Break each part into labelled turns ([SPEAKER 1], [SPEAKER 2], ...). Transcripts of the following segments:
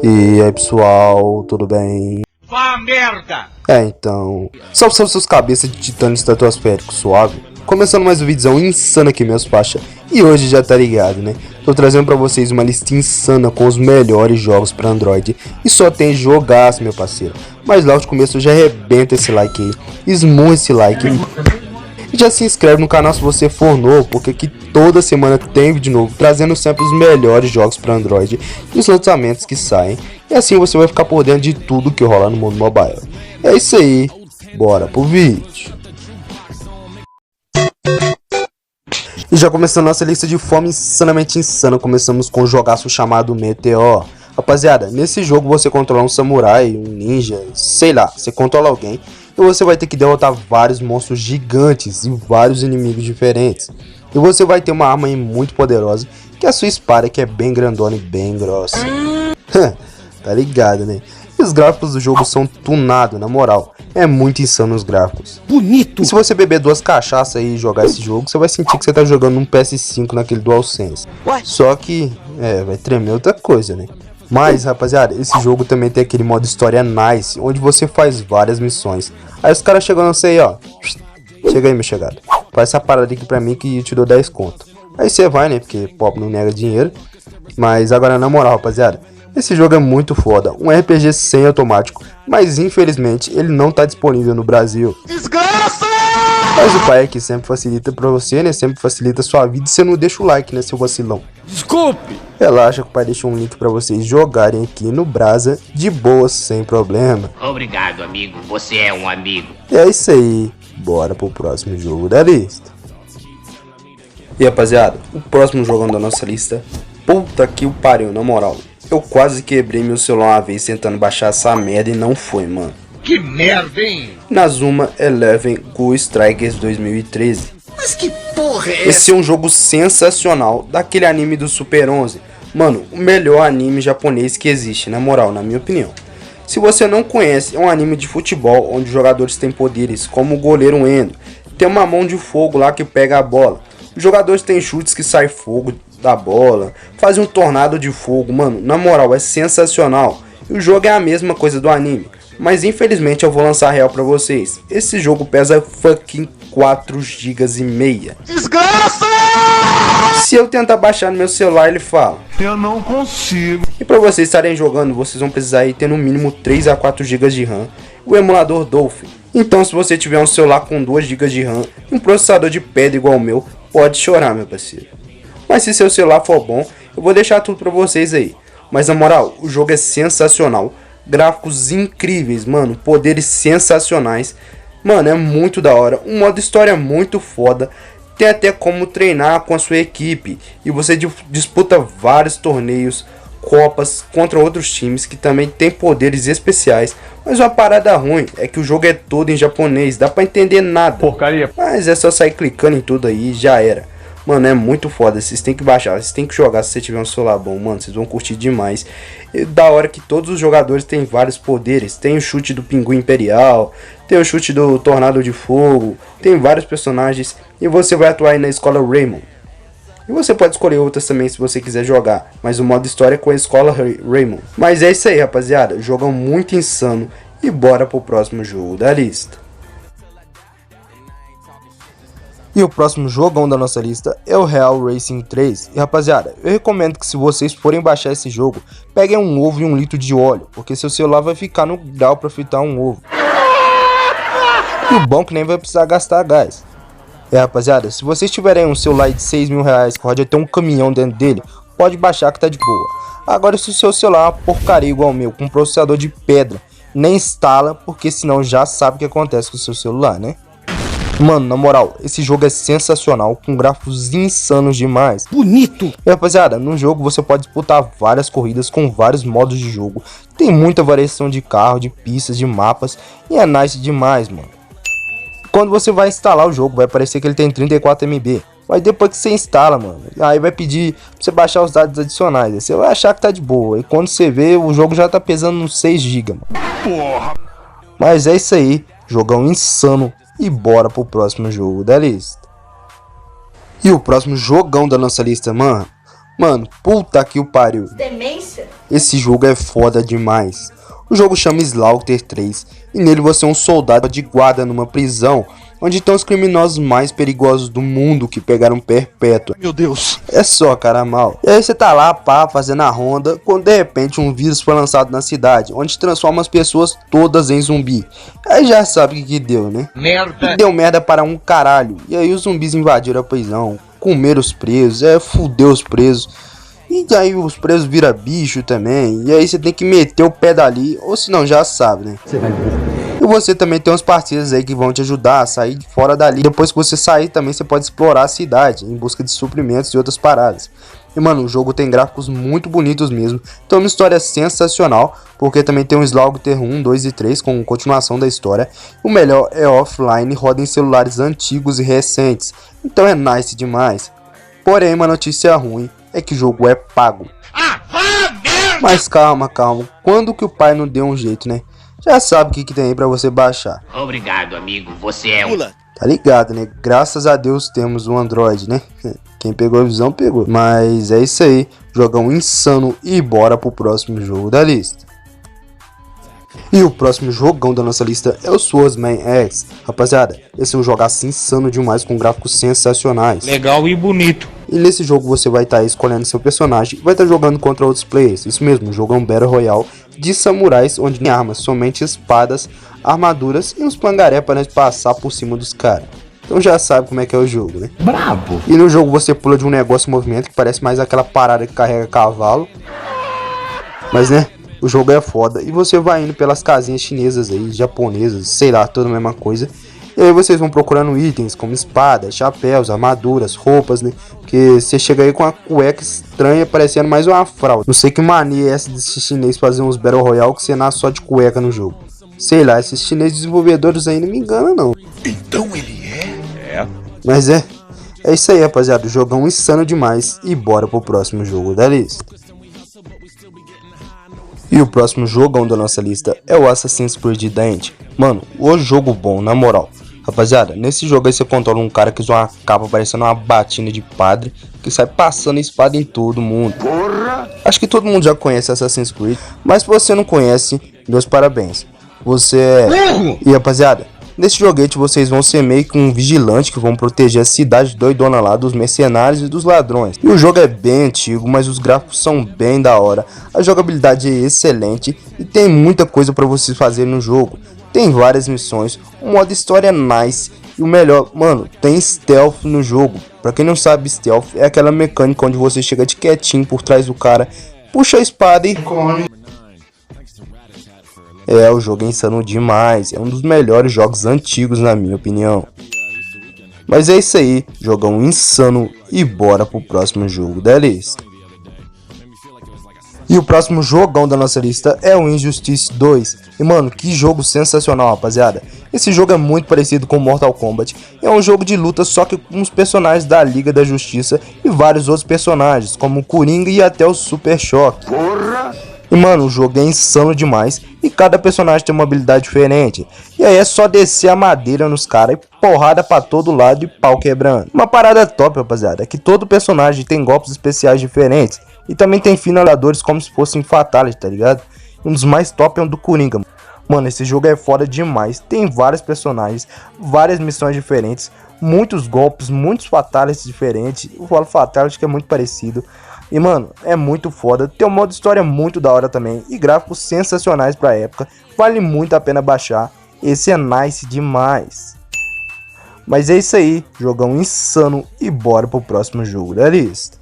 [SPEAKER 1] E aí pessoal, tudo bem?
[SPEAKER 2] Vá merda!
[SPEAKER 1] Então, salve seus cabeças de titânio estratosférico suave. Começando mais um vídeo insano aqui, meus faixa. E hoje já tá ligado, né? Tô trazendo pra vocês uma lista insana com os melhores jogos pra Android. E só tem jogaço, meu parceiro. Mas logo de começo já arrebenta esse like aí, esmurra esse like e já se inscreve no canal se você for novo, porque aqui toda semana tem vídeo novo, trazendo sempre os melhores jogos para Android e os lançamentos que saem. E assim você vai ficar por dentro de tudo que rola no mundo mobile. É isso aí, bora pro vídeo. E já começando nossa lista de forma insanamente insana, começamos com um jogaço chamado Meteor. Rapaziada, nesse jogo você controla um samurai, um ninja, sei lá, você controla alguém. E você vai ter que derrotar vários monstros gigantes e vários inimigos diferentes. E você vai ter uma arma aí muito poderosa, que é a sua espada, que é bem grandona e bem grossa. Tá ligado, né? E os gráficos do jogo são tunados, na moral. É muito insano os gráficos.
[SPEAKER 3] Bonito!
[SPEAKER 1] E se você beber 2 cachaças aí e jogar esse jogo, você vai sentir que você tá jogando um PS5 naquele DualSense. Só que, vai tremer outra coisa, né? Mas, rapaziada, esse jogo também tem aquele modo história nice, onde você faz várias missões. Aí os caras chegam, não sei, ó. Chega aí, meu chegado. Faz essa parada aqui pra mim que eu te dou 10 conto. Aí você vai, né, porque pobre não nega dinheiro. Mas agora, na moral, rapaziada, esse jogo é muito foda. Um RPG sem automático, mas infelizmente ele não tá disponível no Brasil.
[SPEAKER 3] Desgraça!
[SPEAKER 1] Mas o pai aqui sempre facilita pra você, né, sempre facilita a sua vida e você não deixa o like, né, seu vacilão.
[SPEAKER 3] Desculpe!
[SPEAKER 1] Relaxa que o pai deixou um link pra vocês jogarem aqui no Brasa de boa, sem problema.
[SPEAKER 2] Obrigado, amigo. Você é um amigo.
[SPEAKER 1] E é isso aí. Bora pro próximo jogo da lista. E rapaziada, o próximo jogão da nossa lista. Puta que o pariu, na moral. Eu quase quebrei meu celular uma vez tentando baixar essa merda e não foi, mano.
[SPEAKER 2] Que merda, hein?
[SPEAKER 1] Nazuma Eleven Ghoul Strikers 2013.
[SPEAKER 3] Mas que porra é essa?
[SPEAKER 1] Esse é um jogo sensacional, daquele anime do Super 11. Mano, o melhor anime japonês que existe, na moral, na minha opinião. Se você não conhece, é um anime de futebol, onde os jogadores têm poderes, como o goleiro Endo. Tem uma mão de fogo lá que pega a bola. Os jogadores têm chutes que sai fogo da bola, fazem um tornado de fogo, mano, na moral, é sensacional. E o jogo é a mesma coisa do anime. Mas infelizmente eu vou lançar a real pra vocês. Esse jogo pesa fucking 4 GB e meia.
[SPEAKER 3] Desgraça!
[SPEAKER 1] Se eu tentar baixar no meu celular, ele fala:
[SPEAKER 3] Eu não consigo.
[SPEAKER 1] e pra vocês estarem jogando, vocês vão precisar ir ter no mínimo 3 a 4 GB de RAM. O emulador Dolphin. Então se você tiver um celular com 2 GB de RAM e um processador de pedra igual o meu, pode chorar, meu parceiro. Mas se seu celular for bom, eu vou deixar tudo pra vocês aí. Mas na moral, o jogo é sensacional. Gráficos incríveis, mano. Poderes sensacionais. Mano, é muito da hora. Um modo história muito foda. Tem até como treinar com a sua equipe. E você disputa vários torneios, copas contra outros times que também tem poderes especiais. Mas uma parada ruim é que o jogo é todo em japonês. Dá pra entender nada.
[SPEAKER 3] Porcaria.
[SPEAKER 1] Mas é só sair clicando em tudo aí e já era. Mano, é muito foda, vocês tem que baixar, vocês tem que jogar se você tiver um celular bom, mano, vocês vão curtir demais. E da hora que todos os jogadores têm vários poderes, tem o chute do pinguim imperial, tem o chute do tornado de fogo, tem vários personagens e você vai atuar aí na escola Raymond. E você pode escolher outras também se você quiser jogar, mas o modo história é com a escola Raymond. Mas é isso aí, rapaziada, jogão muito insano e bora pro próximo jogo da lista. E o próximo jogão da nossa lista é o Real Racing 3. E rapaziada, eu recomendo que se vocês forem baixar esse jogo, peguem um ovo e 1 litro de óleo, porque seu celular vai ficar no grau para fritar um ovo. E o bom é que nem vai precisar gastar gás. Rapaziada, se vocês tiverem um celular de 6 mil reais que pode ter um caminhão dentro dele, pode baixar que tá de boa. Agora se o seu celular é uma porcaria igual o meu, com um processador de pedra, nem instala, porque senão já sabe o que acontece com o seu celular, né? Mano, na moral, esse jogo é sensacional, com gráficos insanos demais.
[SPEAKER 3] Bonito!
[SPEAKER 1] E rapaziada, no jogo você pode disputar várias corridas com vários modos de jogo. Tem muita variação de carro, de pistas, de mapas, e é nice demais, mano. Quando você vai instalar o jogo, vai parecer que ele tem 34 MB. Mas depois que você instala, mano, aí vai pedir pra você baixar os dados adicionais. Aí você vai achar que tá de boa. E quando você vê, o jogo já tá pesando uns 6 GB, mano.
[SPEAKER 3] Porra!
[SPEAKER 1] Mas é isso aí, jogão insano. E bora pro próximo jogo da lista. E o próximo jogão da nossa lista, mano. Mano, puta que o pariu.
[SPEAKER 4] Demência?
[SPEAKER 1] esse jogo é foda demais. O jogo chama Slaughter 3 e nele você é um soldado de guarda numa prisão onde estão os criminosos mais perigosos do mundo que pegaram perpétua.
[SPEAKER 3] Meu Deus.
[SPEAKER 1] É só, cara mal. E aí você tá lá, pá, fazendo a ronda, quando de repente um vírus foi lançado na cidade, onde transforma as pessoas todas em zumbi. Aí já sabe o que deu, né?
[SPEAKER 2] Merda.
[SPEAKER 1] Deu merda para um caralho. E aí os zumbis invadiram a prisão, comeram os presos, fudeu os presos. E aí os presos viram bicho também. E aí você tem que meter o pé dali, ou senão já sabe, né? Você vai ver. E você também tem uns parceiros aí que vão te ajudar a sair fora dali. Depois que você sair também você pode explorar a cidade em busca de suprimentos e outras paradas. E mano, o jogo tem gráficos muito bonitos mesmo. Tem uma história sensacional, porque também tem um Slaughter 1, 2 e 3 com continuação da história. O melhor é offline, roda em celulares antigos e recentes. Então é nice demais. Porém, uma notícia ruim é que o jogo é pago. Mas calma, quando que o pai não deu um jeito, né? Já sabe o que tem aí pra você baixar.
[SPEAKER 2] Obrigado, amigo. Você é um...
[SPEAKER 1] Tá ligado, né? Graças a Deus temos um Android, né? Quem pegou a visão, pegou. Mas é isso aí. Jogão insano e bora pro próximo jogo da lista. E o próximo jogão da nossa lista é o Swordsman X. Rapaziada, esse é um jogaço insano demais com gráficos sensacionais.
[SPEAKER 4] Legal e bonito.
[SPEAKER 1] E nesse jogo você vai estar escolhendo seu personagem e vai estar jogando contra outros players. Isso mesmo, um jogo Battle Royale de samurais onde tem armas, somente espadas, armaduras e uns pangaré para nós passar por cima dos caras. Então já sabe como é que é o jogo, né?
[SPEAKER 4] Brabo.
[SPEAKER 1] E no jogo você pula de um negócio em movimento que parece mais aquela parada que carrega cavalo. Mas né, o jogo é foda e você vai indo pelas casinhas chinesas aí, japonesas, sei lá, toda a mesma coisa. E aí vocês vão procurando itens como espadas, chapéus, armaduras, roupas, né? Porque você chega aí com uma cueca estranha parecendo mais uma fralda. Não sei que mania é essa desse chinês fazer uns Battle Royale que você nasce só de cueca no jogo. Sei lá, esses chineses desenvolvedores aí não me enganam não.
[SPEAKER 3] Então ele é?
[SPEAKER 1] Mas é isso aí, rapaziada. O jogão insano demais. E bora pro próximo jogo da lista. E o próximo jogão da nossa lista é o Assassin's Creed Dante. Mano, o jogo bom, na moral. Rapaziada, nesse jogo aí você controla um cara que usa uma capa parecendo uma batina de padre, que sai passando espada em todo mundo.
[SPEAKER 3] Porra!
[SPEAKER 1] Acho que todo mundo já conhece Assassin's Creed, mas se você não conhece, meus parabéns. Você é... E rapaziada, nesse joguete vocês vão ser meio que um vigilante que vão proteger a cidade doidona lá dos mercenários e dos ladrões. E o jogo é bem antigo, mas os gráficos são bem da hora. A jogabilidade é excelente e tem muita coisa para vocês fazerem no jogo. Tem várias missões, o modo história é nice e o melhor, mano, tem stealth no jogo. Pra quem não sabe, stealth é aquela mecânica onde você chega de quietinho por trás do cara, puxa a espada e corre. O jogo é insano demais, é um dos melhores jogos antigos na minha opinião. Mas é isso aí, jogão insano e bora pro próximo jogo da lista. E o próximo jogão da nossa lista é o Injustice 2. E mano, que jogo sensacional, rapaziada. Esse jogo é muito parecido com Mortal Kombat. É um jogo de luta só que com os personagens da Liga da Justiça e vários outros personagens, como o Coringa e até o Super Choque.
[SPEAKER 3] Porra!
[SPEAKER 1] E mano, o jogo é insano demais e cada personagem tem uma habilidade diferente. E aí é só descer a madeira nos caras e porrada pra todo lado e pau quebrando. Uma parada top, rapaziada, é que todo personagem tem golpes especiais diferentes. E também tem finalizadores como se fossem fatality, tá ligado? Um dos mais top é o do Coringa. Mano, esse jogo é foda demais. Tem vários personagens, várias missões diferentes, muitos golpes, muitos fatalities diferentes. Eu falo fatality que é muito parecido. E mano, é muito foda. Tem um modo história muito da hora também. E gráficos sensacionais pra época. Vale muito a pena baixar. Esse é nice demais. Mas é isso aí. Jogão insano. E bora pro próximo jogo da lista.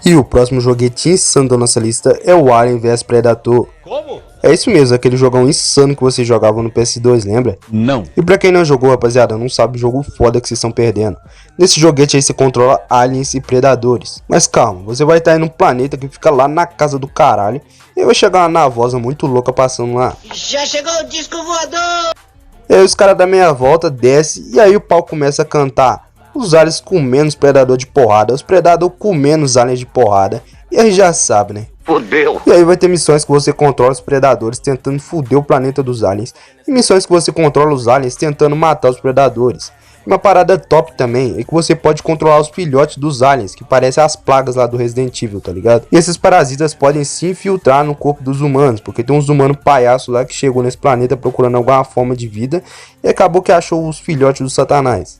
[SPEAKER 1] E o próximo joguete insano da nossa lista é o Alien vs Predator.
[SPEAKER 4] Como?
[SPEAKER 1] É isso mesmo, aquele jogão insano que vocês jogavam no PS2, lembra?
[SPEAKER 3] Não.
[SPEAKER 1] E pra quem não jogou, rapaziada, não sabe o jogo foda que vocês estão perdendo. Nesse joguete aí você controla aliens e predadores. Mas calma, você vai estar em um planeta que fica lá na casa do caralho. E vai chegar uma navosa muito louca passando lá.
[SPEAKER 5] Já chegou o disco voador!
[SPEAKER 1] E aí os caras dão meia volta, desce e aí o pau começa a cantar. Os aliens comendo os predadores de porrada, os predadores comendo os aliens de porrada. E aí já sabe, né?
[SPEAKER 2] Fudeu.
[SPEAKER 1] E aí vai ter missões que você controla os predadores tentando foder o planeta dos aliens. E missões que você controla os aliens tentando matar os predadores. Uma parada top também é que você pode controlar os filhotes dos aliens, que parecem as plagas lá do Resident Evil, tá ligado? E esses parasitas podem se infiltrar no corpo dos humanos, porque tem uns humanos palhaços lá que chegou nesse planeta procurando alguma forma de vida e acabou que achou os filhotes do Satanás.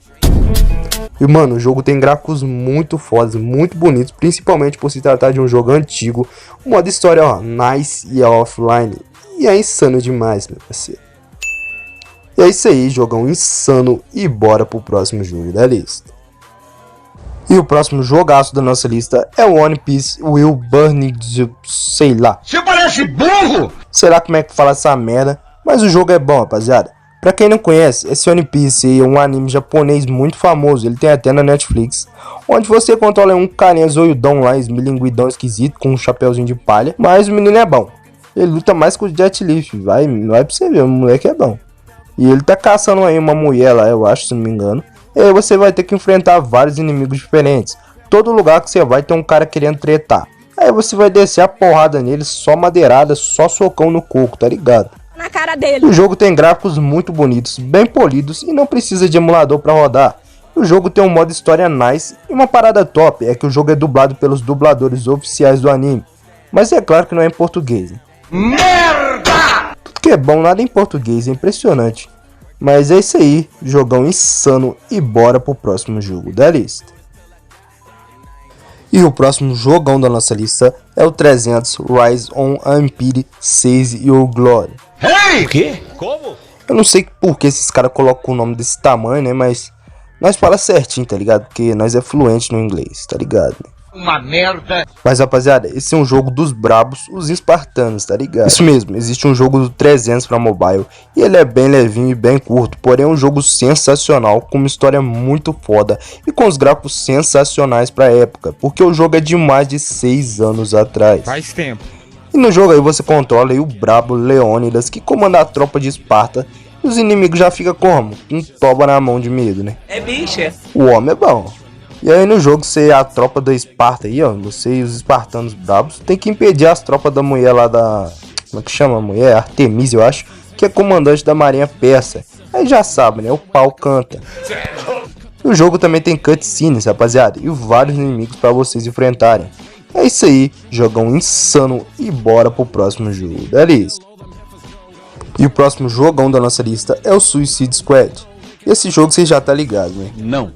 [SPEAKER 1] E mano, o jogo tem gráficos muito fodas, muito bonitos, principalmente por se tratar de um jogo antigo. O modo história, ó, nice e offline. E é insano demais, meu parceiro. E é isso aí, jogão insano, e bora pro próximo jogo da lista. E o próximo jogaço da nossa lista é o One Piece Will Burn, sei lá.
[SPEAKER 3] Você parece burro!
[SPEAKER 1] Sei lá como é que fala essa merda, mas o jogo é bom, rapaziada. Pra quem não conhece, esse One Piece é um anime japonês muito famoso, ele tem até na Netflix, onde você controla um carinha zoiudão lá, esmilinguidão esquisito, com um chapéuzinho de palha, mas o menino é bom. Ele luta mais com o Jet Li, vai pra você ver, o moleque é bom. E ele tá caçando aí uma mulher lá, eu acho, se não me engano. E aí você vai ter que enfrentar vários inimigos diferentes. Todo lugar que você vai tem um cara querendo tretar. Aí você vai descer a porrada nele, só madeirada, só socão no coco, tá ligado?
[SPEAKER 4] Na cara dele.
[SPEAKER 1] O jogo tem gráficos muito bonitos, bem polidos e não precisa de emulador pra rodar. O jogo tem um modo história nice e uma parada top é que o jogo é dublado pelos dubladores oficiais do anime. Mas é claro que não é em português.
[SPEAKER 3] Merda!
[SPEAKER 1] Tudo que é bom, nada em português, é impressionante. Mas é isso aí, jogão insano, e bora pro próximo jogo da lista. E o próximo jogão da nossa lista é o 300 Rise on Empire 6 Your Glory.
[SPEAKER 3] Hey! O quê? Como?
[SPEAKER 1] Eu não sei por que esses caras colocam o nome desse tamanho, né, mas nós fala certinho, tá ligado? Porque nós é fluente no inglês, tá ligado?
[SPEAKER 3] Uma merda!
[SPEAKER 1] Mas rapaziada, esse é um jogo dos brabos, os espartanos, tá ligado? Isso mesmo, existe um jogo do 300 pra mobile e ele é bem levinho e bem curto, porém é um jogo sensacional, com uma história muito foda e com os gráficos sensacionais pra época, porque o jogo é de mais de 6 anos atrás.
[SPEAKER 6] Faz tempo.
[SPEAKER 1] E no jogo aí você controla aí o brabo Leônidas, que comanda a tropa de Esparta, e os inimigos já ficam como? Com toba na mão de medo, né?
[SPEAKER 5] É bicho, é?
[SPEAKER 1] O homem é bom. E aí no jogo você é a tropa da Esparta aí, ó, você e os espartanos brabos tem que impedir as tropas da mulher lá da... Como é que chama a mulher? Artemisia, eu acho, que é comandante da marinha persa. Aí já sabe, né? O pau canta. O jogo também tem cutscenes, rapaziada, e vários inimigos pra vocês enfrentarem. É isso aí, jogão insano, e bora pro próximo jogo da lista. E o próximo jogão da nossa lista é o Suicide Squad. Esse jogo você já tá ligado, né?
[SPEAKER 3] Não.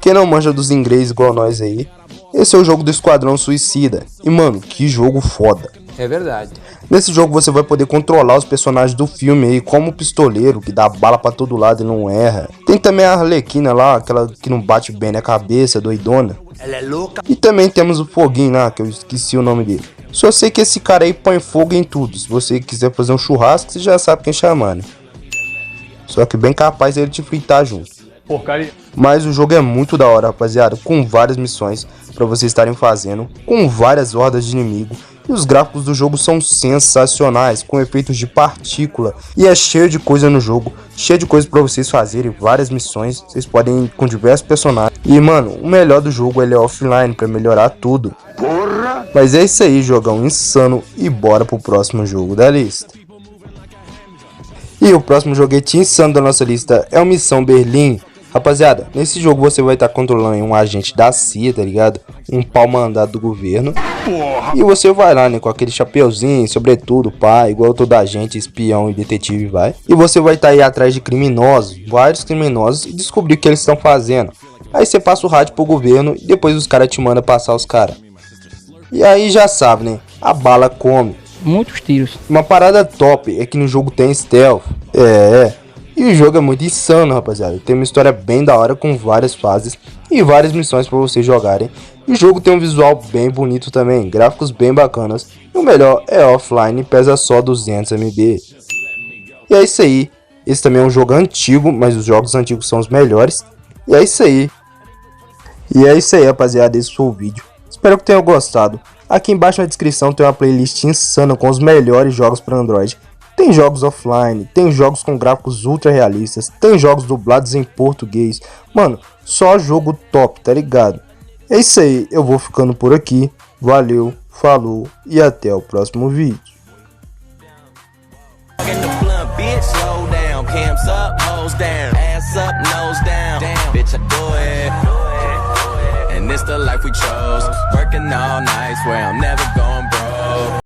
[SPEAKER 1] Quem não manja dos inglês igual nós aí, esse é o jogo do Esquadrão Suicida. E mano, que jogo foda.
[SPEAKER 7] É verdade.
[SPEAKER 1] Nesse jogo você vai poder controlar os personagens do filme aí, como o pistoleiro, que dá bala pra todo lado e não erra. Tem também a Arlequina lá, aquela que não bate bem na cabeça, doidona.
[SPEAKER 5] Ela é louca.
[SPEAKER 1] E também temos o Foguinho lá, que eu esqueci o nome dele. Só sei que esse cara aí põe fogo em tudo. Se você quiser fazer um churrasco, você já sabe quem chamar, né? Só que bem capaz ele te fritar junto.
[SPEAKER 6] Porcaria.
[SPEAKER 1] Mas o jogo é muito da hora, rapaziada, com várias missões pra vocês estarem fazendo, com várias hordas de inimigo, e os gráficos do jogo são sensacionais, com efeitos de partícula, e é cheio de coisa no jogo, cheio de coisa pra vocês fazerem, várias missões, vocês podem ir com diversos personagens, e mano, o melhor do jogo ele é offline pra melhorar tudo.
[SPEAKER 3] Porra!
[SPEAKER 1] Mas é isso aí, jogão insano, e bora pro próximo jogo da lista. E o próximo joguete insano da nossa lista é o Missão Berlim. Rapaziada, nesse jogo você vai estar controlando um agente da CIA, tá ligado? Um pau mandado do governo. Porra. E você vai lá, né, com aquele chapeuzinho, sobretudo, pá, igual todo agente, espião e detetive vai. E você vai estar aí atrás de criminosos, vários criminosos, e descobrir o que eles estão fazendo. Aí você passa o rádio pro governo e depois os caras te mandam passar os caras. E aí já sabe, né, a bala come.
[SPEAKER 7] Muitos tiros.
[SPEAKER 1] Uma parada top é que no jogo tem stealth. E o jogo é muito insano, rapaziada. Tem uma história bem da hora com várias fases e várias missões para vocês jogarem. E o jogo tem um visual bem bonito também, gráficos bem bacanas. E o melhor é offline, pesa só 200 MB. E é isso aí. Esse também é um jogo antigo, mas os jogos antigos são os melhores. E é isso aí. Rapaziada. Esse foi o vídeo. Espero que tenham gostado. Aqui embaixo na descrição tem uma playlist insana com os melhores jogos para Android. Tem jogos offline, tem jogos com gráficos ultra realistas, tem jogos dublados em português. Mano, só jogo top, tá ligado? É isso aí, eu vou ficando por aqui. Valeu, falou e até o próximo vídeo.
[SPEAKER 8] In the blunt, bitch, slow down, cams up, hoes down, ass
[SPEAKER 4] Ass up, nose down. Damn, bitch, I do it. And it's the life we chose. Working all night, swear I'm never going broke.